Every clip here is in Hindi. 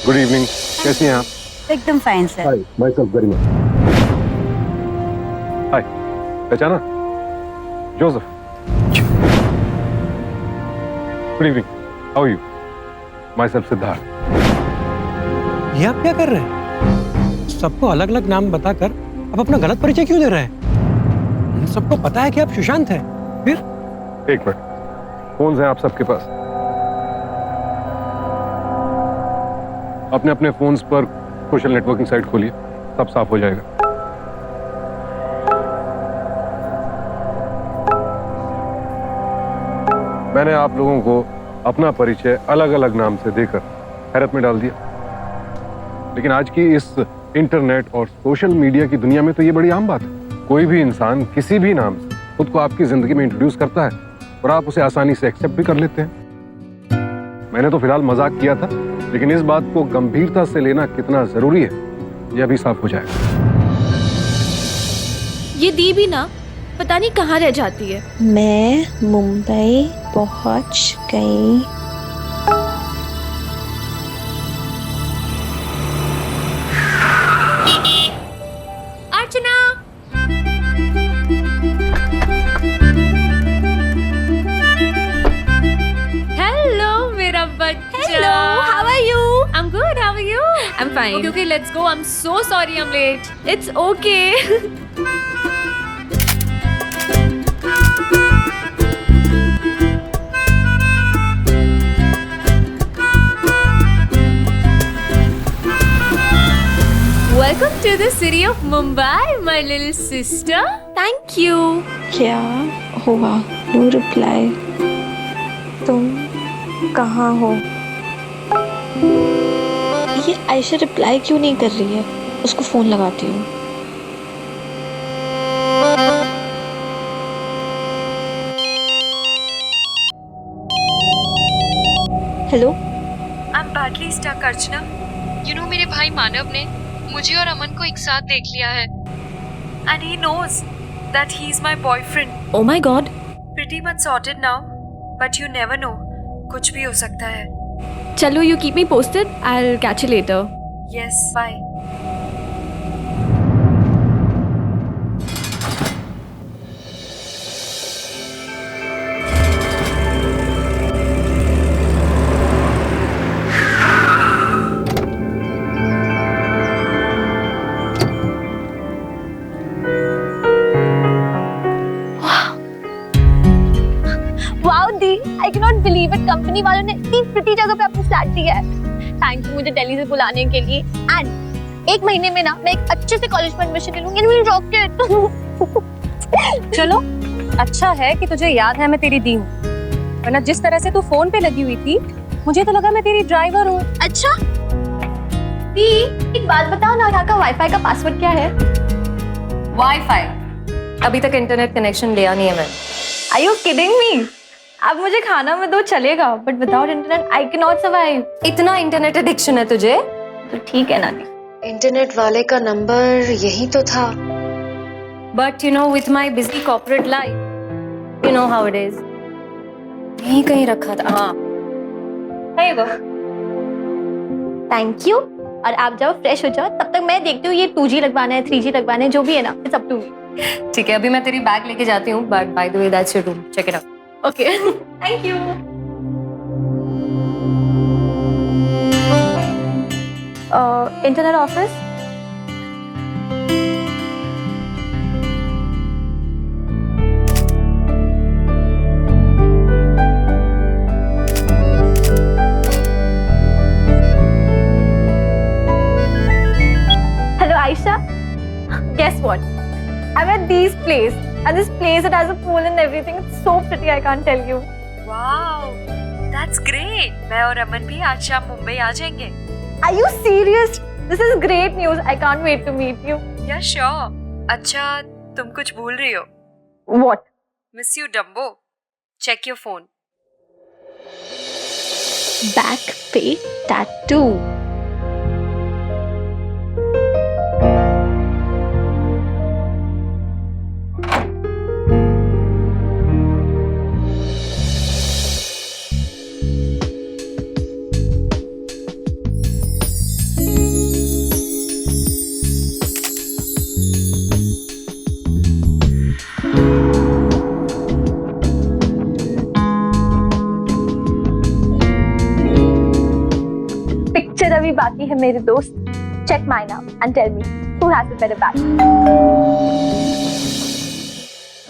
गुड इवनिंग, कैसी हैं आप? एकदम fine sir. Hi, myself very much. Hi, पहचाना? Joseph. Good evening, how are you? Myself Siddharth. ये आप क्या कर रहे हैं? सबको अलग अलग नाम बताकर आप अपना गलत परिचय क्यों दे रहे हैं? सबको पता है कि आप सुशांत हैं। फिर एक मिनट, फोन हैं आप सबके पास? अपने अपने फोन्स पर सोशल नेटवर्किंग साइट खोलिए, सब साफ हो जाएगा। मैंने आप लोगों को अपना परिचय अलग अलग नाम से देकर हैरत में डाल दिया, लेकिन आज की इस इंटरनेट और सोशल मीडिया की दुनिया में तो ये बड़ी आम बात है। कोई भी इंसान किसी भी नाम से खुद को आपकी जिंदगी में इंट्रोड्यूस करता है और आप उसे आसानी से एक्सेप्ट भी कर लेते हैं। मैंने तो फिलहाल मजाक किया था, लेकिन इस बात को गंभीरता से लेना कितना जरूरी है यह भी साफ हो जाएगा। ये दी भी ना पता नहीं कहाँ रह जाती है। मैं मुंबई पहुंच गई। अर्चना, हेलो मेरा बच्चा। Hello, how are you? I am good, how are you? I am fine. Okay, let's go. I'm so sorry I'm late. It's okay. Welcome to the city of Mumbai, my little sister. Thank you. क्या हुआ? No reply. तुम कहाँ हो? ये आयशा रिप्लाई क्यों नहीं कर रही है? उसको फोन लगाती हूँ। Hello. I am badly stuck Archana. You know मेरे भाई मानव ने मुझे और अमन को एक साथ देख लिया है and he knows that he is my boyfriend. Oh my God. Pretty much sorted now but you never know, कुछ भी हो सकता है। Chalo, you keep me posted. I'll catch you later. Yes, bye. Wow दी, I can not believe it. Company वालों ने इतनी प्रिटी जगह पे अपना फ्लैट दिया है। थैंक यू मुझे दिल्ली से बुलाने के लिए। एंड एक महीने में ना मैं एक अच्छे से कॉलेज में एडमिशन ले लूंगी। Will rock it. चलो, अच्छा है कि तुझे याद है मैं तेरी दी हूँ, वरना जिस तरह से तू फोन पे लगी हुई थी मुझे तो लगा मैं तेरी ड्राइवर हूँ। अच्छा दी, एक बात बताओ ना, यहाँ का वाईफाई का पासवर्ड क्या है? वाईफाई अभी तक इंटरनेट कनेक्शन लिया नहीं है मैंने। Are you kidding me? आप मुझे खाना में दो चलेगा, but without internet I can not survive. इतना इंटरनेट एडिक्शन है तुझे? तो ठीक है ना दी। इंटरनेट वाले का नंबर यही तो था। But you know with my busy corporate life you know how it is. यहीं कहीं रखा था। हाँ, है वो। Thank you. और आप जाओ फ्रेश हो जाओ, तब तक मैं देखती हूँ ये 2G लगवाना है 3G लगवाना है, जो भी है ना, इट्स अप टू मी। ठीक है, अभी मैं तेरी बैग लेके जाती हूँ, but by the way that's your room, check it out. Okay thank you. Internet office. Hello Aisha, guess what? I'm at Dee's place, and this place, it has a pool and everything. It's so pretty, I can't tell you. Wow, that's great. मैं और अमन भी आज शाम मुंबई आ जाएंगे। Are you serious? This is great news. I can't wait to meet you. Yeah sure. अच्छा, तुम कुछ भूल रही हो। What? Miss you dumbo. Check your phone. Back pay tattoo. फिर अभी बाकी है मेरे दोस्त. Check mine out and tell me who has the better batch.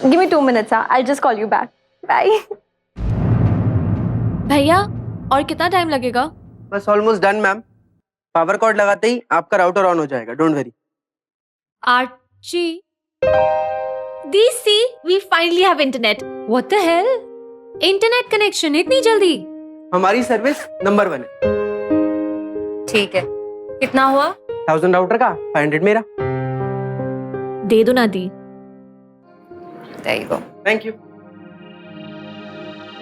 Give me 2 minutes, huh? I'll just call you back. Bye. भैया और कितना टाइम लगेगा? बस almost done ma'am. Power cord लगाते ही आपका राउटर ऑन हो जाएगा. Don't worry. Archie DC, we finally have internet. What the hell? Internet connection इतनी जल्दी? हमारी सर्विस नंबर 1 है. ठीक है, कितना हुआ? 1000 राउटर का, 500 मेरा. दे दो ना दी. There you go. Thank you.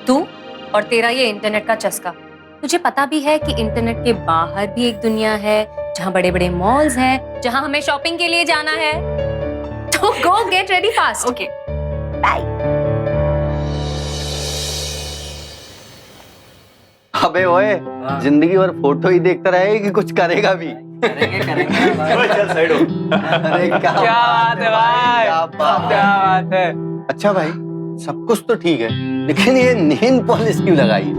तू और तेरा ये इंटरनेट का चस्का, तुझे पता भी है कि इंटरनेट के बाहर भी एक दुनिया है जहाँ बड़े बड़े मॉल्स हैं, जहाँ हमें शॉपिंग के लिए जाना है. तो गो गेट रेडी फास्ट. ओके अबे ओए, जिंदगी भर फोटो ही देखता रहेगा कि कुछ करेगा भी? करेंगे. चल साइड हो. अरे क्या बात है भाई, क्या बात है. अच्छा भाई, सब कुछ तो ठीक है, लेकिन ये नेल पॉलिश क्यों लगाई?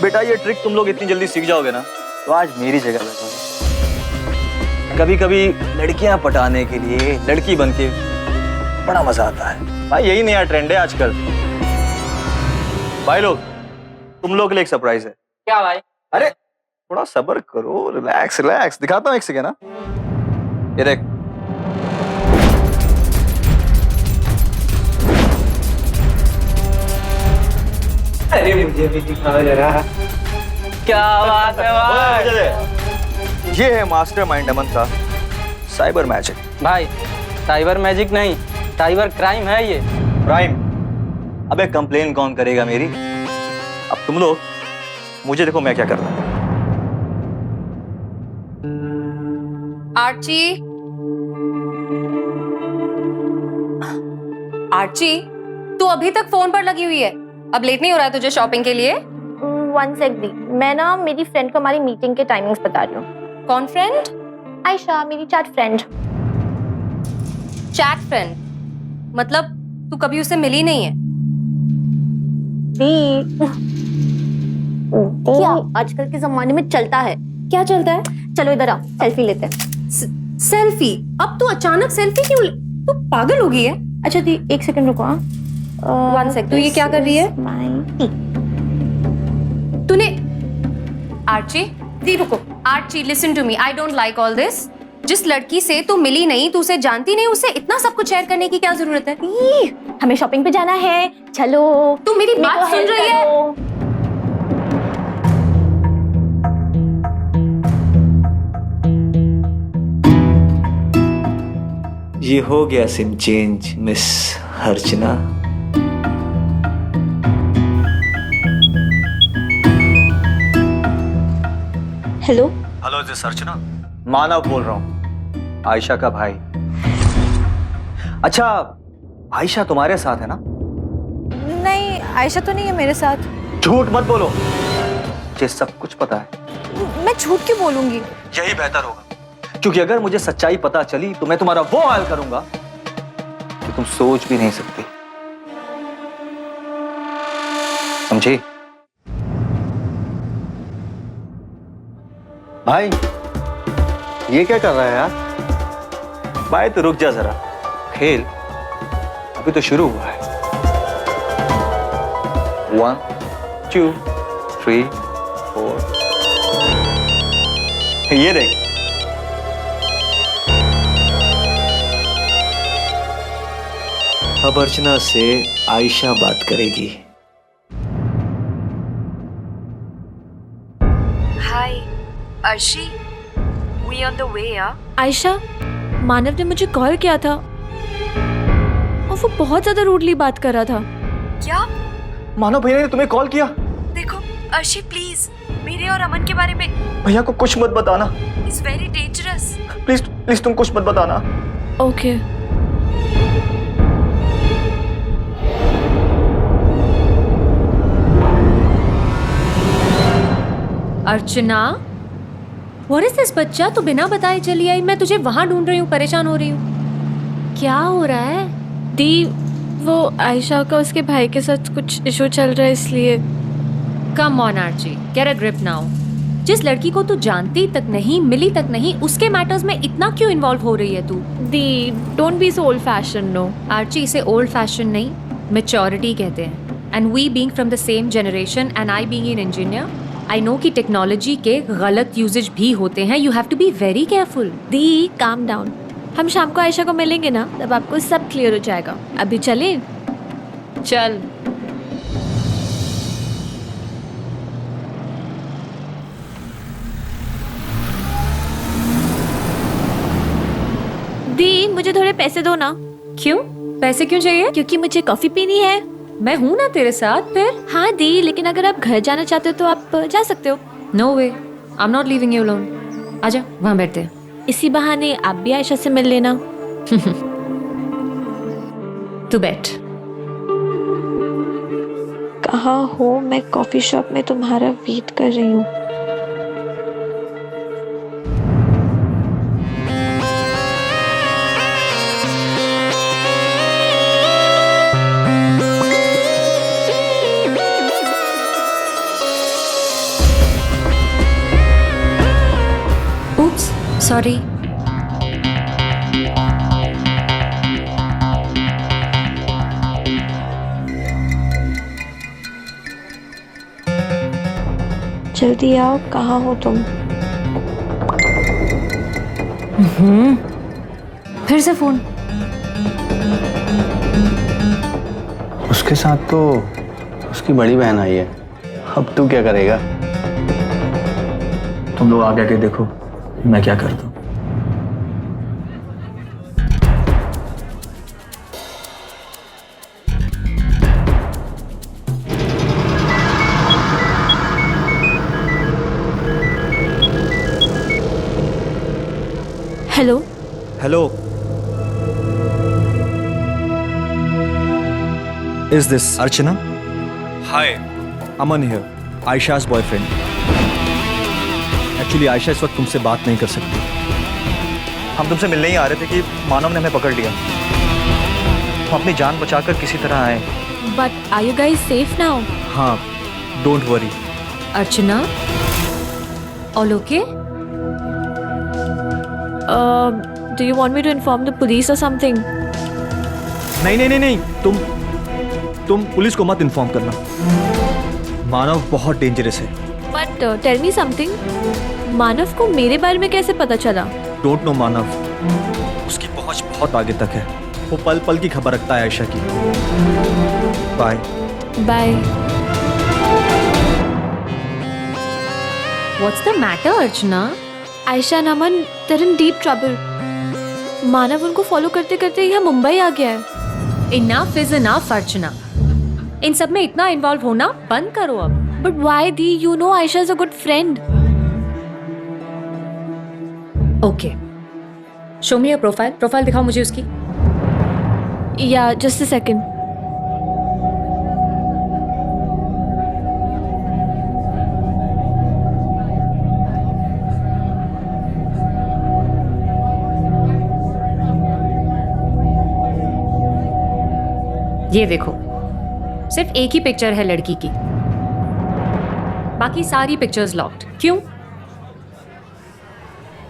बेटा ये ट्रिक तुम लोग इतनी जल्दी सीख जाओगे ना तो आज मेरी जगह बैठोगे. कभी कभी लड़कियां पटाने के लिए लड़की बनके बड़ा मजा आता है भाई. यही नया ट्रेंड है आजकल. भाई लोग, तुम लोग के लिए एक सरप्राइज है. क्या भाई? अरे थोड़ा सब्र करो, रिलैक्स रिलैक्स. दिखाता हूँ एक सेकेंड ना. ये देख. अरे मुझे भी दिखाओ जरा. क्या बात है भाई? ये है मास्टर माइंड अमन का साइबर मैजिक. भाई साइबर मैजिक नहीं, साइबर क्राइम है ये. प्राइम. अबे कंप्लेन कौन करेगा मेरी? अब तुम लोग मुझे देखो मैं क्या कर रहा हूँ. आर्ची, आर्ची, तू अभी तक फोन पर लगी हुई है. अब लेट नहीं हो रहा है तुझे शॉपिंग के लिए? 1 sec दी. मैं ना मेरी फ्रेंड को हमारी मीटिंग के टाइमिंग्स बता रही हूँ. कौन फ्रेंड? आयशा, मेरी चैट फ्रेंड. Chat friend? मतलब तू कभी उससे मिली नहीं है? क्या आजकल के जमाने में चलता है? क्या चलता है? चलो इधर आओ, सेल्फी लेते हैं. सेल्फी? अब तू अचानक सेल्फी क्यों तू पागल हो गई है? अच्छा दी, 1 सेकंड रुको. 1 sec. तू ये क्या कर रही है? तूने आर्ची, दी रुको. Archie listen to me, I don't like all this. जिस लड़की से तू मिली नहीं, तू उसे जानती नहीं, उससे इतना सब कुछ शेयर करने की क्या जरूरत है? हमें शॉपिंग पे जाना है, चलो. तू मेरी बात सुन रही है? ये हो गया sim change miss Archana. Hello. Hello this Archana. Manav बोल रहा हूँ, आयशा का भाई. अच्छा, आयशा तुम्हारे साथ है ना? नहीं, आयशा तो नहीं है मेरे साथ. झूठ मत बोलो, मुझे सब कुछ पता है. मैं झूठ क्यों बोलूंगी? यही बेहतर होगा, क्योंकि अगर मुझे सच्चाई पता चली तो मैं तुम्हारा वो हाल करूंगा कि तुम सोच भी नहीं सकती. समझी? भाई ये क्या कर रहा है यार? भाई तो रुक जा जरा, खेल अभी तो शुरू हुआ है. 1 2 3 4. ये देख. अब अर्चना से आयशा बात करेगी. Hi Arshi, we on the way. यार आयशा, मानव ने मुझे कॉल किया था और वो बहुत ज्यादा रूडली बात कर रहा था. क्या? मानव भैया ने तुम्हें कॉल किया? देखो अर्शी, प्लीज मेरे और अमन के बारे में. भैया को कुछ मत बताना. It's very dangerous. Please please तुम कुछ मत बताना. Okay. Archana, what is this बच्चा? तू बिना बताए चली आई. मैं तुझे वहां ढूंढ रही हूँ, परेशान हो रही हूँ. क्या हो रहा है? दी, वो आयशा का उसके भाई के साथ कुछ इशू चल रहा है इसलिए। Come on Archie, get a grip now. जिस लड़की को तू जानती तक नहीं, मिली तक नहीं, उसके मैटर्स में इतना क्यों इन्वॉल्व हो रही है तू? दी, don't be so old fashion. No Archie, इसे ओल्ड फैशन नहीं, मैच्योरिटी कहते हैं। And we being from the same generation and I being an engineer, I know कि टेक्नोलॉजी के गलत यूजेज भी होते हैं। You have to be very careful. The, calm down. हम शाम को आयशा को मिलेंगे ना, तब आपको सब क्लियर हो जाएगा। अभी चलें? चल। दी, मुझे थोड़े पैसे दो ना। क्यों? पैसे क्यों चाहिए? क्योंकि मुझे कॉफी पीनी है। मैं हूं ना तेरे साथ फिर। हाँ दी, लेकिन अगर आप घर जाना चाहते हो तो आप जा सकते हो। No way, I am not leaving you alone. आजा, वहां बैठते हैं। इसी बहाने आप भी आयशा से मिल लेना। तू बैठ। कहाँ हो? मैं कॉफी शॉप में तुम्हारा वेट कर रही हूँ। Oops, sorry. जल्दी आओ, कहाँ हो तुम? फिर से फोन। उसके साथ तो उसकी बड़ी बहन आई है। अब तू क्या करेगा? तुम लोग आगे आके देखो मैं क्या करता हूँ। Hello. Hello, is this Archana? Hi, Aman here, Ayesha's boyfriend. Actually Ayesha इस वक्त तुमसे बात नहीं कर सकती। हम तुमसे मिलने ही आ रहे थे कि मानव ने हमें पकड़ लिया। हम अपनी जान बचाकर किसी तरह आए। But are you guys safe now? हाँ, don't worry. Archana, all okay? Do you want me to inform the police or something? नहीं नहीं नहीं नहीं, तुम पुलिस को मत इन्फॉर्म करना। मानव बहुत डेंजरस है। But tell me something. मानव को मेरे बारे में कैसे पता चला? डोंट नो मानव, उसकी पहुंच बहुत आगे तक है। वो पल पल की खबर रखता है आयशा की। Bye bye. What's the matter, Archana? Aisha and Aman, they're in deep trouble. Manav उनको फॉलो करते करते यहाँ मुंबई आ गया है। Enough is enough, अर्चना। इन सब में इतना इन्वॉल्व होना बंद करो अब। But why, Dee? You know Aisha is a good friend. Okay. Show me your profile. Profile दिखाओ मुझे उसकी। Yeah, just a second. ये देखो, सिर्फ एक ही पिक्चर है लड़की की, बाकी सारी पिक्चर्स लॉक्ड। क्यों?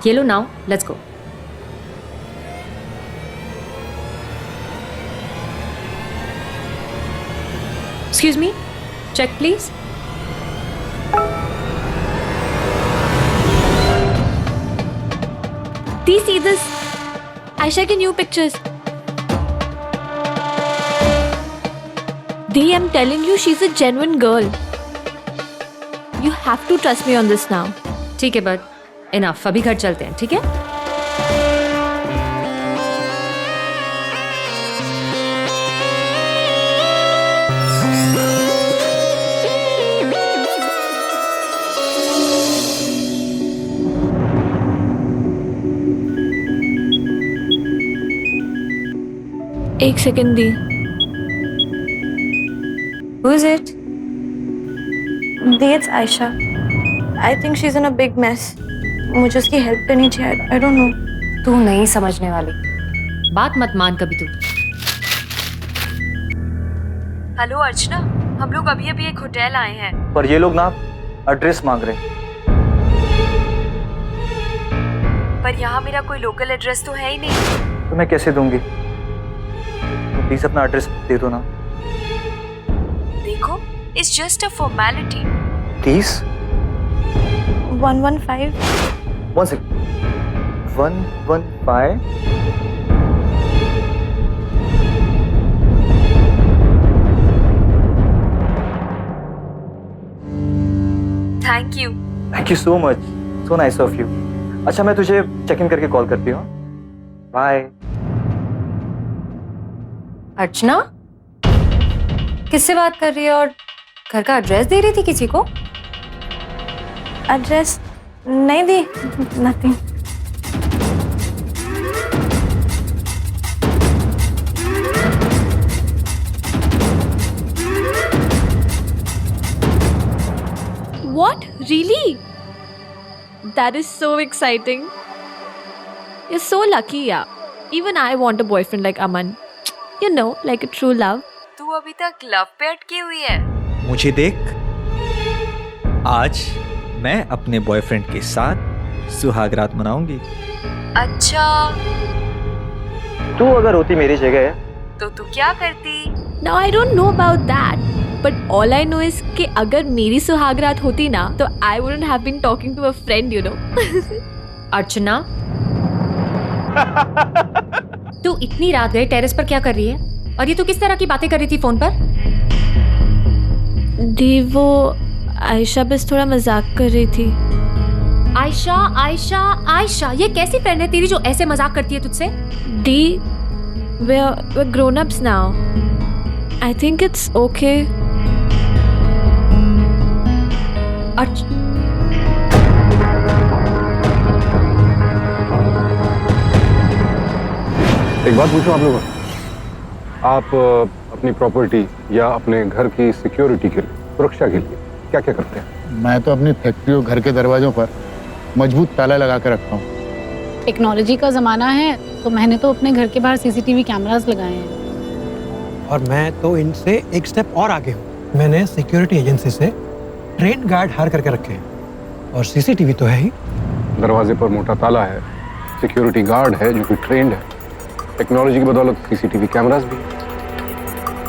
ये लो, now let's go. Excuse me, check please. Dee, see this? Aisha के new pictures. Dee, I'm telling you, she's a genuine girl. You have to trust me on this now. ठीक है, बट इनफ, अभी घर चलते हैं, ठीक है? एक second the. Who is it? The, it's Ayesha. I think she's in a big mess. मुझे उसकी हेल्प करनी चाहिए। I don't know. तू नहीं समझने वाली, बात मत मान कभी तू। हेलो अर्चना, हम लोग अभी अभी एक होटल आए हैं। पर ये लोग ना एड्रेस मांग रहे हैं। पर यहाँ मेरा कोई लोकल एड्रेस तो है ही नहीं। तो मैं कैसे दूंगी? तो प्लीज अपना एड्रेस दे दो ना। देखो, it's just a formality. Please 115। 1 second. 115। Thank you so much, so nice of you. अच्छा, मैं तुझे चेक इन करके कॉल करती हूँ। बाय। अर्चना किससे बात कर रही है और घर का एड्रेस दे रही थी किसी को? एड्रेस नहीं दी, nothing. What? Really? That is so exciting. You're so lucky, yeah. Even I want a boyfriend like Aman. You know, like a true love. तू अभी तक लव पे अटकी हुई है। मुझे देख, आज मैं अपने बॉयफ्रेंड के साथ सुहागरात मनाऊंगी। अच्छा, तू अगर होती मेरी जगह तो तू क्या करती? Now I don't know about that. But all I know is कि अगर मेरी सुहागरात होती ना तो I wouldn't have been talking to a friend, you know. अर्चना तू इतनी रात गए टेरेस पर क्या कर रही है? और ये तू किस तरह की बातें कर रही थी फोन पर? दी, वो आयशा बस थोड़ा मजाक कर रही थी। आयशा आयशा आयशा, ये कैसी फ्रेंड है तेरी जो ऐसे मजाक करती है तुझसे? दी, we're grown-ups now. I think it's okay. एक बात पूछूं आप लोगों से, आप अपनी प्रॉपर्टी या अपने घर की सिक्योरिटी के लिए, सुरक्षा के लिए क्या क्या करते हैं? मैं तो अपनी फैक्ट्री और घर के दरवाजों पर मजबूत ताला लगा कर रखता हूँ। टेक्नोलॉजी का ज़माना है तो मैंने तो अपने घर के बाहर सीसीटीवी कैमरास लगाए हैं। और मैं तो इनसे एक स्टेप और आगे हूँ। मैंने सिक्योरिटी एजेंसी से ट्रेन गार्ड हायर करके रखे हैं और सीसीटीवी तो है ही। दरवाजे पर मोटा ताला है, सिक्योरिटी गार्ड है जो कि ट्रेंड है, टेक्नोलॉजी की बदौलत सीसीटीवी कैमरास भी है।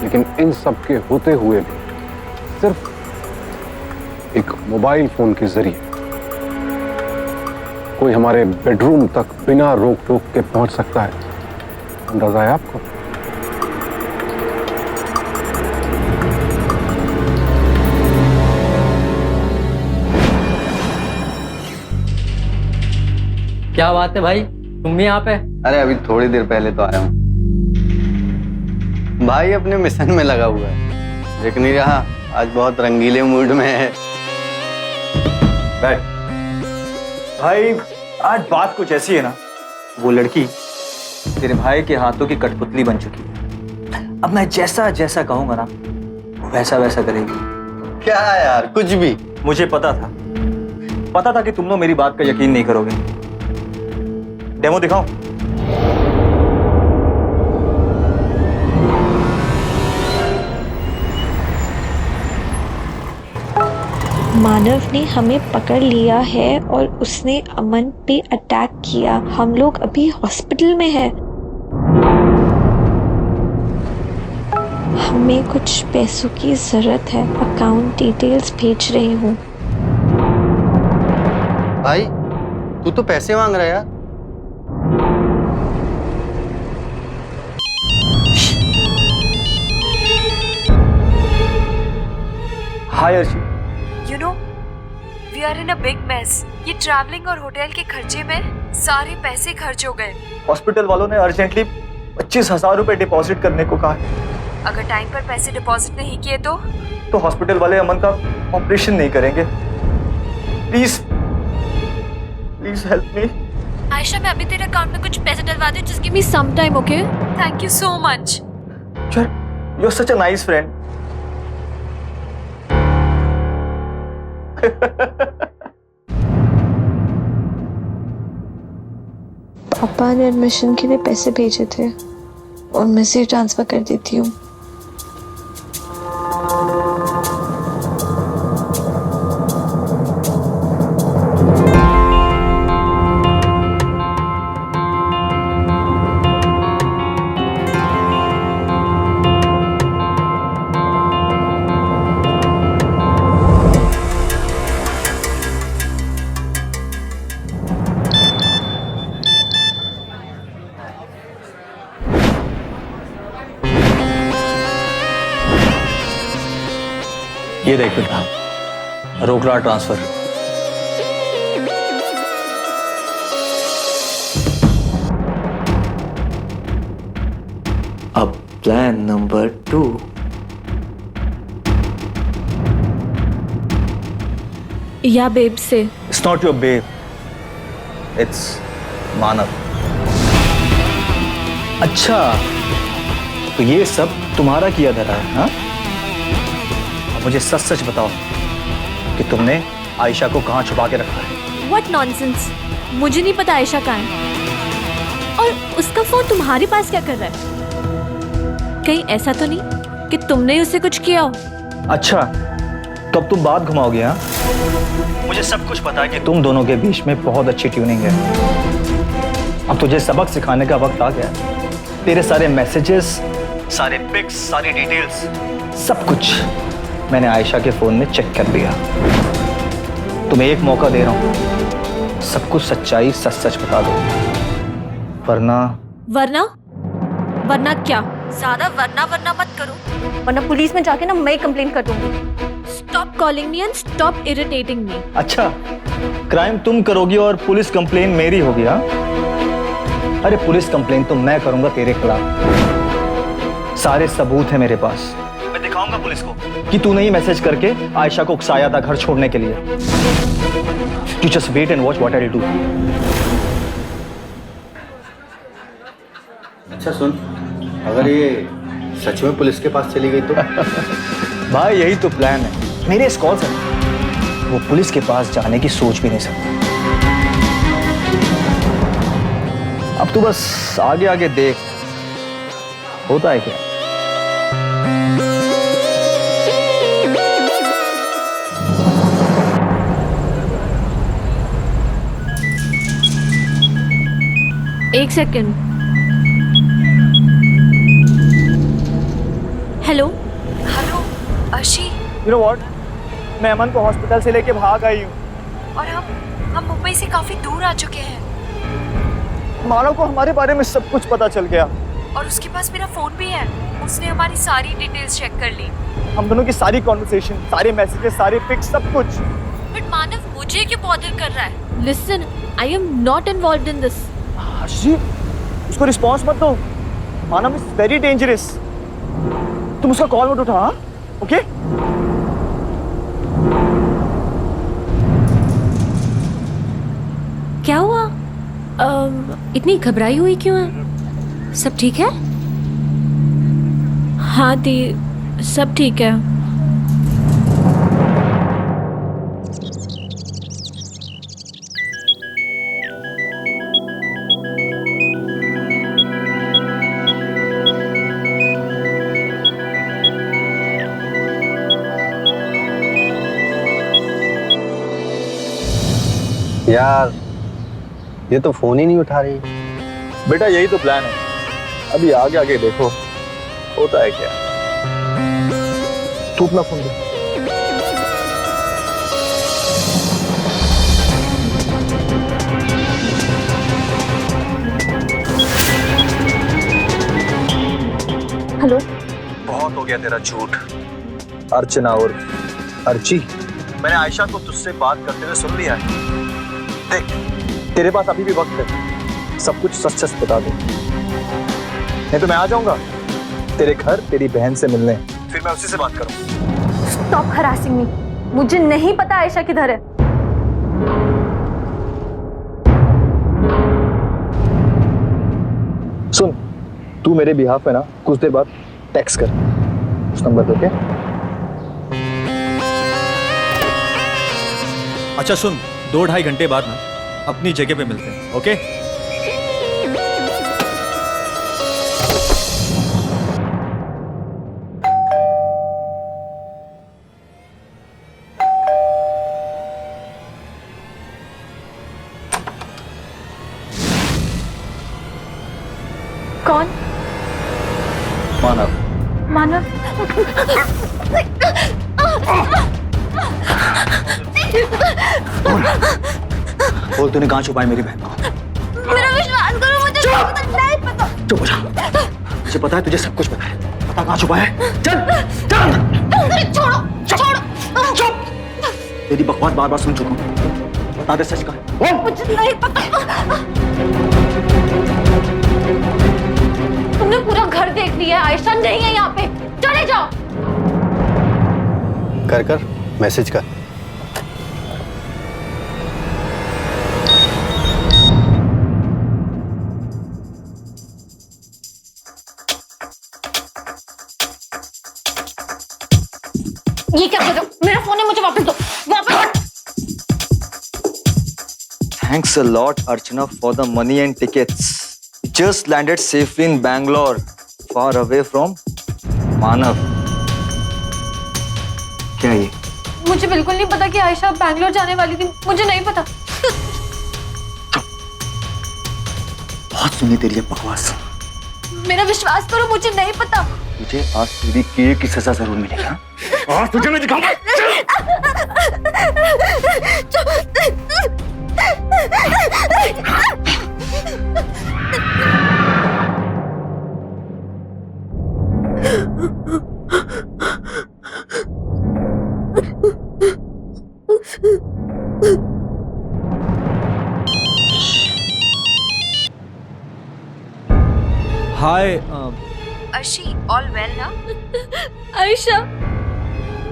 लेकिन इन सब के होते हुए भी सिर्फ एक मोबाइल फोन के जरिए कोई हमारे बेडरूम तक बिना रोक टोक के पहुंच सकता है। अंदाजा है आपको? क्या बात है भाई, तुम भी यहाँ पे? अरे अभी थोड़ी देर पहले तो आया हूँ। भाई अपने मिशन में लगा हुआ है, देख नहीं रहा आज बहुत रंगीले मूड में है। भाई आज बात कुछ ऐसी है ना, वो लड़की तेरे भाई के हाथों की कठपुतली बन चुकी है। अब मैं जैसा जैसा कहूंगा ना वो वैसा वैसा करेगी। क्या यार, कुछ भी? मुझे पता था कि तुम लोग मेरी बात का यकीन नहीं करोगे। डेमो दिखाऊं? मानव ने हमें पकड़ लिया है और उसने अमन पे अटैक किया। हम लोग अभी हॉस्पिटल में हैं। हमें कुछ पैसों की जरूरत है, अकाउंट डिटेल्स भेज रही हूँ। भाई तू तो पैसे मांग रहा है यार। Hi Arshi. You know, we are in a big mess. ये ट्रैवलिंग और होटल के खर्चे में सारे पैसे खर्च हो गए। हॉस्पिटल वालों ने अर्जेंटली 25,000 रुपए डिपॉजिट करने को कहा है। अगर टाइम पर पैसे डिपॉजिट नहीं किए तो हॉस्पिटल वाले अमन का ऑपरेशन नहीं करेंगे। Please help me. आयशा, मैं अभी तेरे अकाउंट में कुछ पैसे डलवा दूं। Just give me some time, okay? Thank you so much. You're such a nice friend. पापा ने एडमिशन के लिए पैसे भेजे थे और मैं से ट्रांसफर कर देती हूँ। ये देख बेटा, रोक रहा ट्रांसफर। अब प्लान नंबर 2। या बेब से। It's not your babe, it's Manav. अच्छा, तो ये सब तुम्हारा किया धरा है, हाँ? अब मुझे सच सच बताओ कि तुमने आयशा को कहाँ छुपा के रखा है? What nonsense! मुझे नहीं पता आयशा कहाँ है। और उसका फोन तुम्हारे पास क्या कर रहा है? कहीं ऐसा तो नहीं कि तुमने उससे कुछ किया हो? अच्छा, तो अब तुम बात घुमाओगे, हाँ? मुझे सब कुछ पता है कि तुम दोनों के बीच में बहुत अच्छी ट्यूनिंग है। अब तुझे सबक सिखाने का वक्त आ गया है। तेरे सारे मैसेजेस, सारे पिक्स, सारी डिटेल्स, सब कुछ मैंने आयशा के फोन में चेक कर लिया। तुम्हें एक मौका दे रहा हूं, सब कुछ सच्चाई सच सच बता दो, वरना वरना क्या? ज्यादा वरना मत करो, वरना पुलिस में जाके ना मैं कंप्लेंट कर दूंगी। Stop calling me and stop irritating me. अच्छा, क्राइम तुम करोगी और पुलिस कंप्लेन मेरी होगी, हाँ? अरे पुलिस कंप्लेन तो मैं करूंगा तेरे खिलाफ। सारे सबूत है मेरे पास। मैं दिखाऊंगा पुलिस को कि तूने ही मैसेज करके आयशा को उकसाया था घर छोड़ने के लिए। You just wait and watch what I'll do. अच्छा सुन, अगर ये सच में पुलिस के पास चली गई तो? भाई यही तो प्लान है मेरे इस कॉल से। वो पुलिस के पास जाने की सोच भी नहीं सकती। अब तू बस आगे आगे देख होता है क्या। एक second. Hello Arshi, You know what? मैं अमन को हॉस्पिटल से लेके भाग आई हूँ और हम मुंबई से काफी दूर आ चुके हैं मानव को हमारे बारे में सब कुछ पता चल गया और उसके पास मेरा फोन भी है। उसने हमारी सारी डिटेल्स चेक कर ली, हम दोनों की सारी कॉन्वर्सेशन, सारे मैसेजेस, सारे पिक्स, सब कुछ। बट मानव मुझे क्यों बॉदर कर रहा है? Listen, I am not involved in this. Arshi, उसको रिस्पॉन्स मत दो। मानव इज वेरी डेंजरस। तुम उसका कॉल मत उठा, हाँ? ओके? क्या हुआ? इतनी घबराई हुई क्यों है? सब ठीक है? हाँ दी, सब ठीक है। यार ये तो फोन ही नहीं उठा रही। बेटा यही तो प्लान है, अभी आगे आगे देखो होता है क्या। तू अपना फोन दे। हेलो। बहुत हो गया तेरा झूठ। अर्चना और अर्ची, मैंने आयशा को तुझसे बात करते हुए सुन लिया है। देख, तेरे पास अभी भी वक्त है, सब कुछ सच सच बता दे, नहीं तो मैं आ जाऊंगा तेरे घर तेरी बहन से मिलने, फिर मैं उसी से बात करूं। स्टॉप हरासिंग मी, मुझे नहीं पता आयशा किधर है। सुन, तू मेरे बिहाफ में ना कुछ देर बाद टेक्स्ट कर उस नंबर पे, ओके? अच्छा सुन, 2-2.5 घंटे बाद ना अपनी जगह पे मिलते हैं, ओके? कौन? मानव। मानव? बोल, तूने कहाँ छुपाई मेरी बहन को? मेरा विश्वास करो, मुझे नहीं पता। चुप हो जा, मुझे पता है तुझे सब कुछ पता है। पता कहाँ छुपाया है? चल चल। छोड़ो छोड़ो। चुप! तेरी बकवास बार बार सुन चुका हूं। बता दे सच का। मुझे नहीं पता। तुमने पूरा घर देख लिया है, आयशा नहीं है यहाँ पे, चले जाओ। कर मैसेज कर। ये क्या कर रहे हो? मेरा फोन है, मुझे वापस दो, वापस। Thanks a lot, Archana, for the money and tickets. We just landed safely in Bangalore, far away from Manav. क्या ये? मुझे बिल्कुल नहीं पता कि आयशा बैंगलोर जाने वाली थी, मुझे नहीं पता। बहुत सुनी तेरी ये बकवास। मेरा विश्वास करो, मुझे नहीं पता। तुझे आज तेरी किए की सजा जरूर मिलेगा। आज तुझे मैं दिखाऊंगा। हाय अर्शी, ऑल वेल ना? आयशा,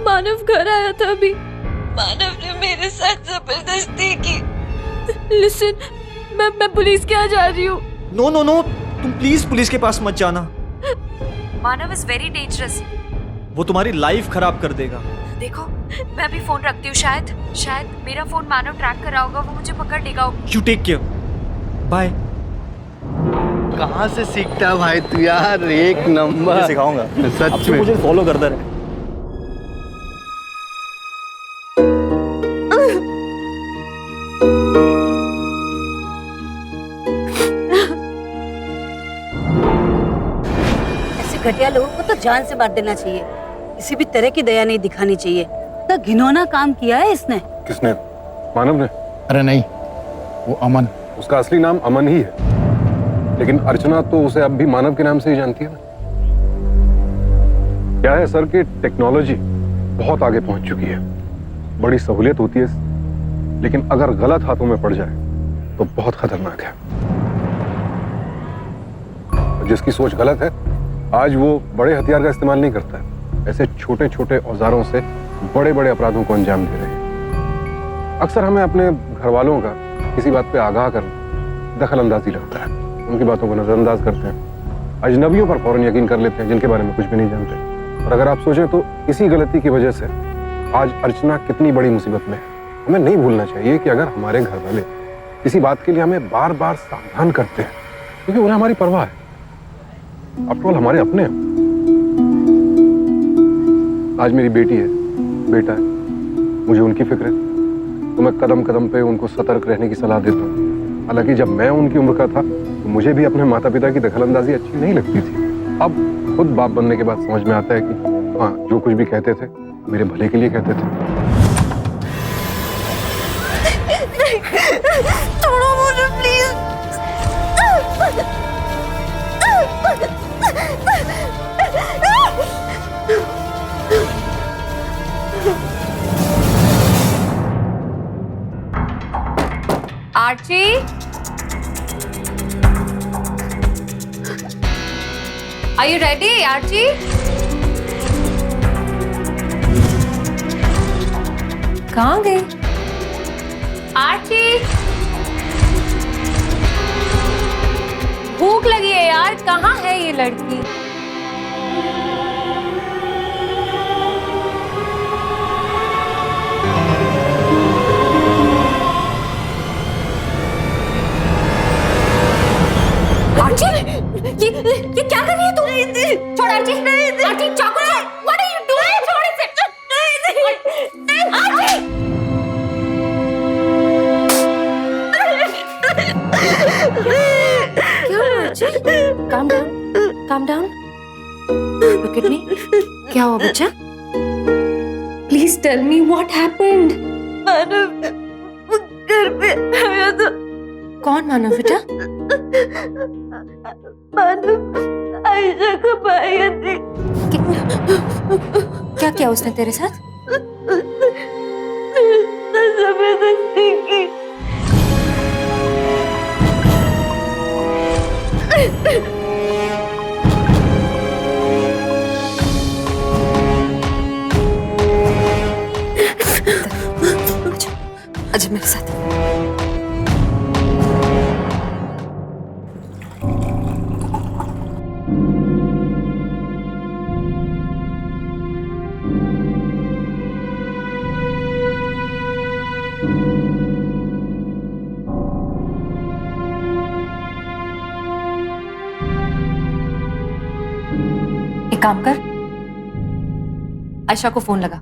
मानव घर आया था अभी। मानव ने मेरे साथ जबरदस्ती की। लिसन, मैं पुलिस के यहाँ जा रही हूँ। नो नो नो, तुम प्लीज पुलिस के पास मत जाना। मानव इज वेरी डेंजरस। वो तुम्हारी लाइफ खराब कर देगा। देखो, मैं अभी फोन रखती हूँ। शायद मेरा फोन मानव ट्रैक कर रहा होगा, वो मुझे पकड़ लेगा। You take care, bye. कहाँ से सीखता है भाई तू यार, एक नंबर। सिखाऊंगा सच में। मुझे फॉलो करता रहे। ऐसे घटिया लोगों को तो जान से मार देना चाहिए, किसी भी तरह की दया नहीं दिखानी चाहिए। तो घिनौना काम किया है इसने। किसने? मानव ने? अरे नहीं, वो अमन। उसका असली नाम अमन ही है, लेकिन अर्चना तो उसे अब भी मानव के नाम से ही जानती है ना। क्या है सर कि टेक्नोलॉजी बहुत आगे पहुंच चुकी है, बड़ी सहूलियत होती है, लेकिन अगर गलत हाथों में पड़ जाए तो बहुत खतरनाक है। जिसकी सोच गलत है, आज वो बड़े हथियार का इस्तेमाल नहीं करता है, ऐसे छोटे छोटे औजारों से बड़े बड़े अपराधों को अंजाम दे रहे हैं। अक्सर हमें अपने घर वालों का किसी बात पे आगाह करना दखल अंदाजी लगता है, उनकी बातों को नजरअंदाज करते हैं, अजनबियों पर फौरन यकीन कर लेते हैं जिनके बारे में कुछ भी नहीं जानते। और अगर आप सोचें तो इसी गलती की वजह से आज अर्चना कितनी बड़ी मुसीबत में है। हमें नहीं भूलना चाहिए कि अगर हमारे घर वाले किसी बात के लिए हमें बार बार सावधान करते हैं, क्योंकि उन्हें हमारी परवाह है, आफ्टर ऑल हमारे अपने हैं। आज मेरी बेटी है, बेटा है, मुझे उनकी फिक्र है, तो मैं कदम कदम पे उनको सतर्क रहने की सलाह देता हूँ। हालांकि जब मैं उनकी उम्र का था तो मुझे भी अपने माता पिता की दखलंदाजी अच्छी नहीं लगती थी। अब खुद बाप बनने के बाद समझ में आता है कि हाँ, जो कुछ भी कहते थे मेरे भले के लिए कहते थे। छोड़ो मुझे please. Archie, are you ready, Archie? कहाँ गई? आर्ची, भूख लगी है यार, कहाँ है ये लड़की? आर्ची, ये क्या कर रही है तू? छोड़ आर्ची, आर्ची चाकू छोड़। What are you doing? छोड़ इसे। आर्ची, क्या हुआ Archie? Calm down, calm down. Look at me. क्या हुआ बच्चा? Please tell me what happened. मानव घर पे आया था। कौन मानव बेटा? मानव आयशा का भाई थी। क्या किया उसने तेरे साथ? जबरदस्ती की। अच्छा मेरे साथ। एक काम कर, आयशा को फोन लगा।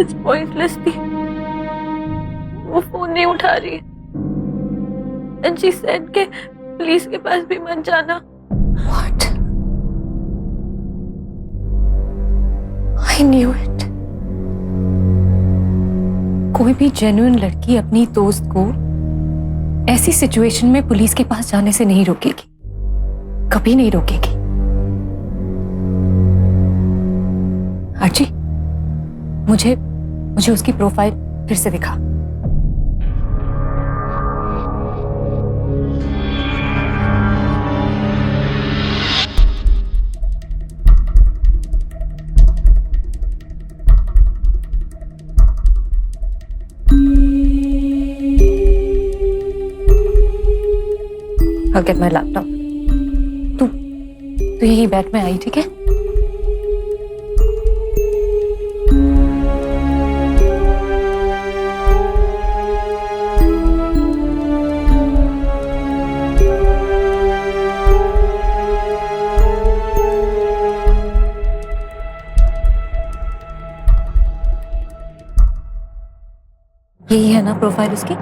It's pointless थी। वो फोन नहीं उठा रही। And she said कि पुलिस के पास भी मत जाना। What? I knew it. कोई भी जेन्युइन लड़की अपनी दोस्त को ऐसी सिचुएशन में पुलिस के पास जाने से नहीं रोकेगी, कभी नहीं रोकेगी। आर्ची, मुझे उसकी प्रोफाइल फिर से दिखा। I'll get my laptop. तू यही बैठ में आई, ठीक है? यही है ना प्रोफाइल उसकी?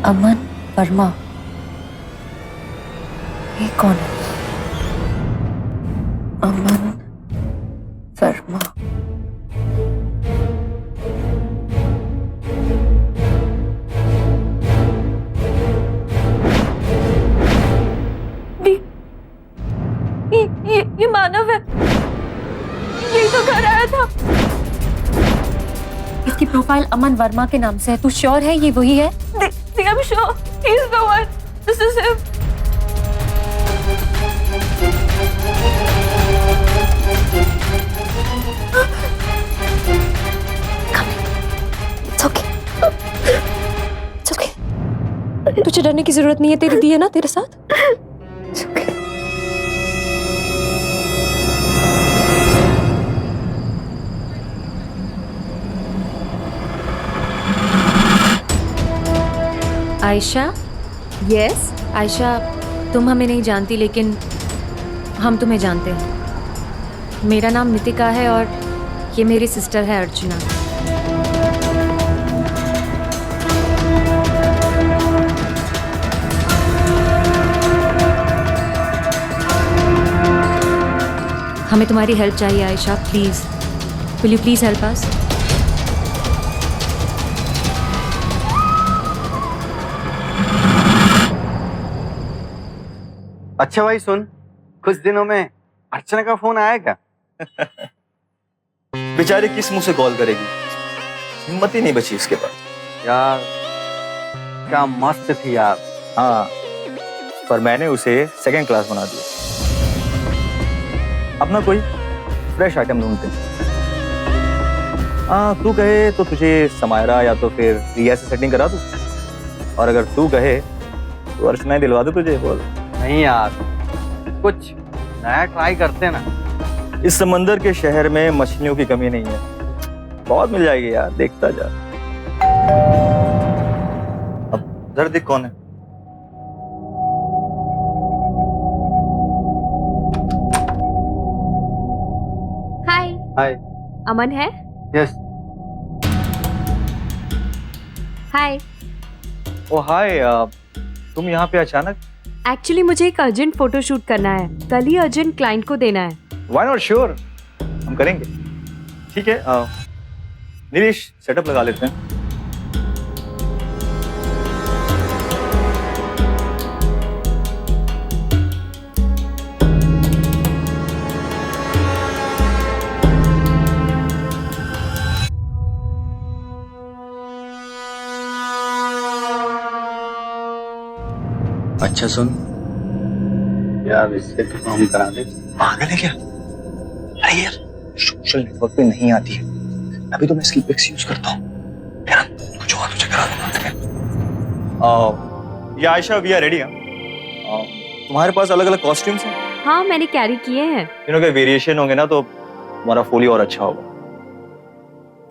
अमन वर्मा, ये कौन है? अमन वर्मा। ये मानव है। यही तो घर आया था। इसकी प्रोफाइल अमन वर्मा के नाम से है। तू श्योर है ये वही है? I'm sure he's the one. This is him. Come here. It's okay. It's okay. तुझे डरने की जरूरत नहीं है, तेरी दी है ना तेरे साथ। It's okay. Ayesha? Yes. Ayesha, तुम हमें नहीं जानती लेकिन हम तुम्हें जानते हैं। मेरा नाम नितिका है और ये मेरी सिस्टर है अर्चना। हमें तुम्हारी हेल्प चाहिए Ayesha, please. Will you please help us? अच्छा भाई सुन, कुछ दिनों में अर्चना का फोन आएगा। बेचारी किस मुंह से कॉल करेगी, हिम्मत ही नहीं बची इसके पास। यार क्या मस्त थी यार। हाँ, पर मैंने उसे सेकंड क्लास बना दिया। अपना कोई फ्रेश आइटम ढूंढते हैं। हाँ, तू कहे तो तुझे समायरा या तो फिर रिया से सेटिंग करा दूं, और अगर तू कहे तो अर्चना दिलवा दे तुझे। बोल। नहीं यार, कुछ नया ट्राई करते ना। इस समंदर के शहर में मछलियों की कमी नहीं है, बहुत मिल जाएगी यार, देखता जा। अब जरा देख कौन है। हाय। हाय। अमन है? यस। हाय। ओ हाय, तुम यहाँ पे अचानक? एक्चुअली मुझे एक अर्जेंट फोटो शूट करना है, कल ही अर्जेंट क्लाइंट को देना है। Why not? Sure, हम करेंगे। ठीक है, नीलेश सेटअप लगा लेते हैं। अच्छा सुन यार, इससे तो हम करा दे। पागल है क्या? अरे यार सोशल नेटवर्क पे नहीं आती है, अभी तो मैं स्लीप एक्स यूज करता हूँ यार, कुछ और तुझे करा दूंगा। ये आयशा, वी आर रेडी। तुम्हारे पास अलग अलग कॉस्ट्यूम्स हैं? हाँ मैंने कैरी किए हैं। इनों के वेरिएशन होंगे ना तो तुम्हारा फोलियो और अच्छा होगा।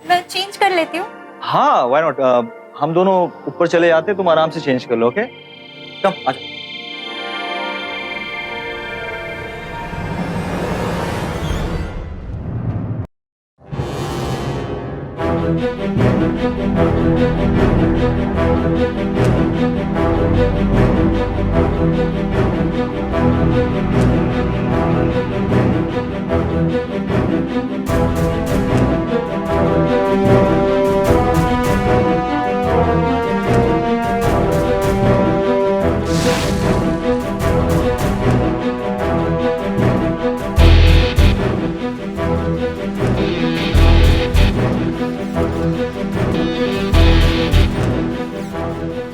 मैं चेंज कर लेती हूँ। हाँ व्हाई नॉट, हम दोनों ऊपर चले जाते, तुम आराम से चेंज कर लो। ओके कम आ जाओ।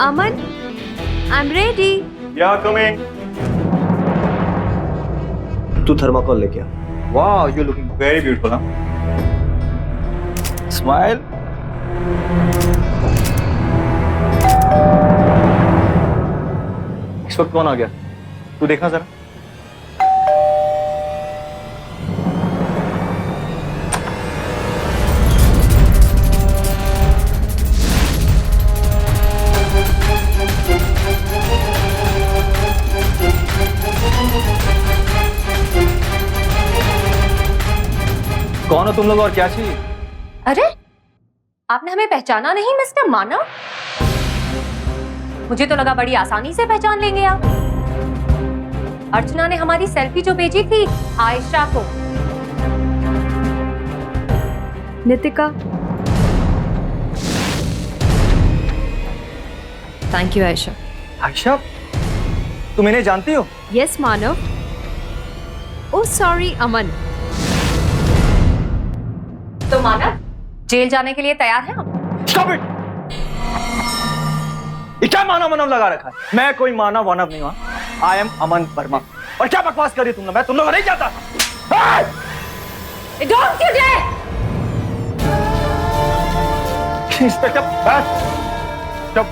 अमन, आई एम रेडी। या कमिंग। तू थर्माकोल लेके आ। वाह यू लुकिंग वेरी ब्यूटीफुल। हाँ स्माइल। इस वक्त कौन आ गया? तू देखना जरा। कौन हो तुम लोग और क्या चाहिए? अरे आपने हमें पहचाना नहीं मिस्टर मानव? मुझे तो लगा बड़ी आसानी से पहचान लेंगे आप। अर्चना ने हमारी सेल्फी जो भेजी थी आयशा को। नितिका। Thank you Ayesha. आयशा तुम इन्हें जानती हो? Yes Manav. Oh sorry Aman. तो मानव जेल जाने के लिए तैयार हैं आप? Stop it! ये क्या मानव मनव लगा रखा है? मैं कोई मानव वानव नहीं हूं। आई एम अमन वर्मा। और क्या बकवास कर रही तुम लोग? मैं तुम लोग नहीं चाहता। Don't you dare! इंस्पेक्टर बैठ। जब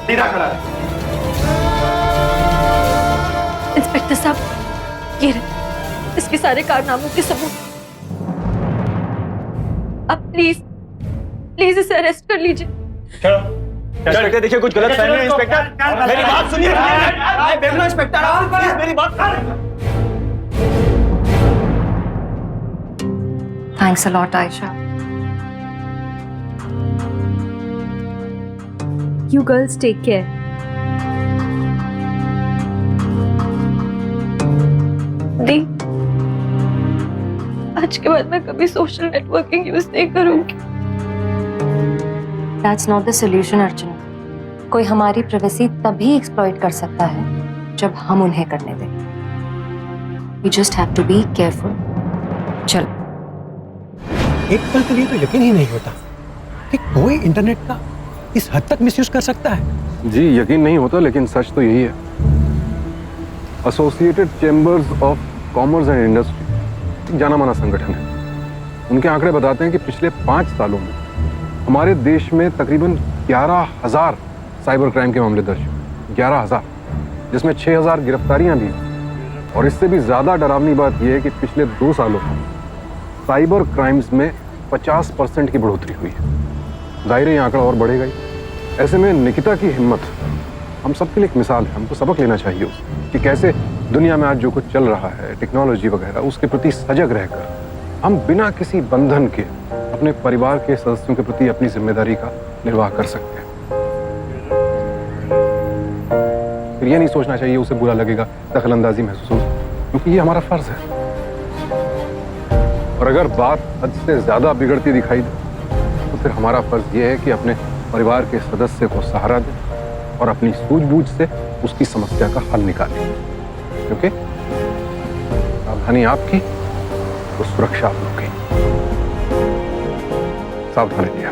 सीधा खड़ा है। इंस्पेक्टर साहब ये इसके सारे कारनामों के सबूत। अब प्लीज प्लीज इसे अरेस्ट कर लीजिए। इंस्पेक्टर देखिए कुछ गलत फहमी है। इंस्पेक्टर मेरी बात सुनिए। इंस्पेक्टर प्लीज मेरी बात। Thanks a lot Ayesha. You girls take care. दी आज के बाद मैं कभी सोशल नेटवर्किंग यूज नहीं करूंगी। That's not the solution, अर्चना। कोई हमारी प्राइवेसी तभी एक्सप्लॉइट कर सकता है जब हम उन्हें करने दें। We just have to be careful. चल। एक पल के लिए तो यकीन ही नहीं होता कि कोई इंटरनेट का इस हद तक मिसयूज कर सकता है। जी यकीन नहीं होता, लेकिन सच तो यही है। Associated chambers of commerce and industry जाना माना संगठन है। उनके आंकड़े बताते हैं कि पिछले 5 सालों में हमारे देश में तकरीबन 11,000 साइबर क्राइम के मामले दर्ज हुए। 11,000, जिसमें 6,000 गिरफ्तारियां भी हुई। और इससे भी ज्यादा डरावनी बात यह है कि पिछले 2 सालों में साइबर क्राइम्स में 50% की बढ़ोतरी हुई है। जाहिर है ये आंकड़ा और बढ़ेगा ही। ऐसे में निकिता की हिम्मत हम सबके लिए एक मिसाल है। हमको सबक लेना चाहिए उससे कि कैसे दुनिया में आज जो कुछ चल रहा है, टेक्नोलॉजी वगैरह, उसके प्रति सजग रहकर हम बिना किसी बंधन के अपने परिवार के सदस्यों के प्रति अपनी जिम्मेदारी का निर्वाह कर सकते हैं। फिर ये नहीं सोचना चाहिए उसे बुरा लगेगा, दखलंदाजी महसूस हो, क्योंकि ये हमारा फर्ज है। और अगर बात हद से ज्यादा बिगड़ती दिखाई दे तो फिर हमारा फर्ज ये है कि अपने परिवार के सदस्य को सहारा दें और अपनी सूझबूझ से उसकी समस्या का हल निकालें। क्योंकि सावधानी आपकी तो सुरक्षा आप लोग की। सावधानी दिया।